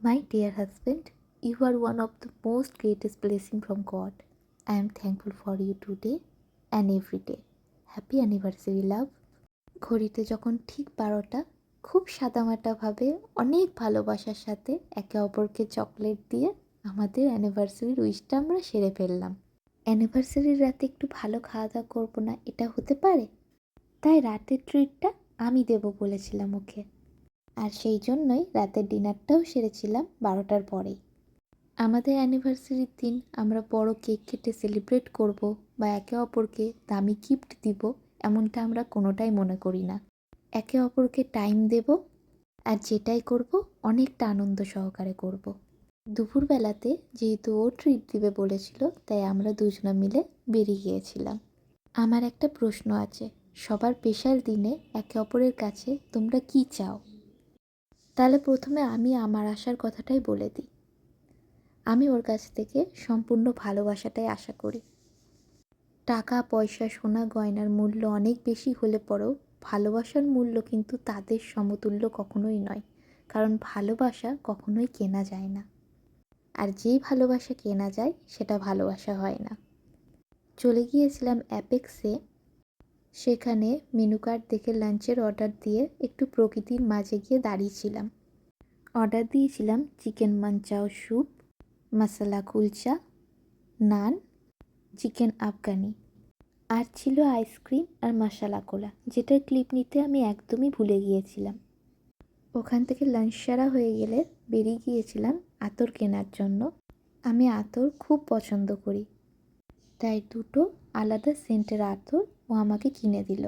My dear husband, you are one of the most greatest blessing from God. I am thankful for you today and every day. Happy anniversary, love. ঘড়িতে যখন ঠিক 12টা, খুব সাদামাটাভাবে অনেক ভালোবাসার সাথে একে অপরকে চকলেট দিয়ে আমাদের অ্যানিভার্সারির উইশটা আমরা সেরে ফেললাম। অ্যানিভার্সারির রাতে একটু ভালো খাওয়া দাওয়া করবো না, এটা হতে পারে? তাই রাতের ট্রিটটা আমি দেব বলেছিলাম ওকে। আর সেই জন্যই রাতের ডিনারটাও সেরেছিলাম 12টার পরেই। আমাদের অ্যানিভার্সারির দিন আমরা বড় কেক কেটে সেলিব্রেট করব বা একে অপরকে দামি গিফট দিব, এমনটা আমরা কোনোটাই মনে করি না। একে অপরকে টাইম দেব, আর যেটাই করব অনেকটা আনন্দ সহকারে করব। দুপুরবেলাতে যেহেতু ও ট্রিট দিবে বলেছিল, তাই আমরা দুজনা মিলে বেরিয়ে গিয়েছিলাম। আমার একটা প্রশ্ন আছে, সবার স্পেশাল দিনে একে অপরের কাছে তোমরা কি চাও? তাহলে প্রথমে আমি আমার আশার কথাটাই বলে দিই। আমি ওর কাছ থেকে সম্পূর্ণ ভালোবাসাটাই আশা করি। টাকা পয়সা সোনা গয়নার মূল্য অনেক বেশি হলে পরেও ভালোবাসার মূল্য কিন্তু তাদের সমতুল্য কখনোই নয়, কারণ ভালোবাসা কখনোই কেনা যায় না। আর যেই ভালোবাসা কেনা যায় সেটা ভালোবাসা হয় না। চলে গিয়েছিলাম অ্যাপেক্সে, সেখানে মেনু কার্ড দেখে লাঞ্চের অর্ডার দিয়ে একটু প্রকৃতির মাঝে গিয়ে দাঁড়িয়েছিলাম। অর্ডার দিয়েছিলাম চিকেন মানচাও স্যুপ, মশলা কুলচা, নান, চিকেন আফগানি, আর ছিল আইসক্রিম আর মশলা কোলা, যেটার ক্লিপ নিতে আমি একদমই ভুলে গিয়েছিলাম। ওখান থেকে লাঞ্চ সারা হয়ে গেলে বেরিয়ে গিয়েছিলাম আতর কেনার জন্য। আমি আতর খুব পছন্দ করি, তাই দুটো আলাদা সেন্টের আতর ও আমাকে কিনে দিল।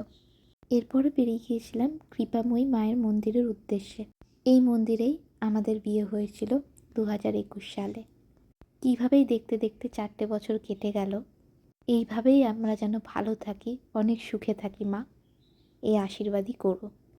এরপরে বেরিয়ে গিয়েছিলাম কৃপাময়ী মায়ের মন্দিরের উদ্দেশ্যে। এই মন্দিরেই আমাদের বিয়ে হয়েছিল 2021 সালে। কীভাবেই দেখতে দেখতে 4টে বছর কেটে গেল। এইভাবেই আমরা যেন ভালো থাকি, অনেক সুখে থাকি মা, এই আশীর্বাদই করো।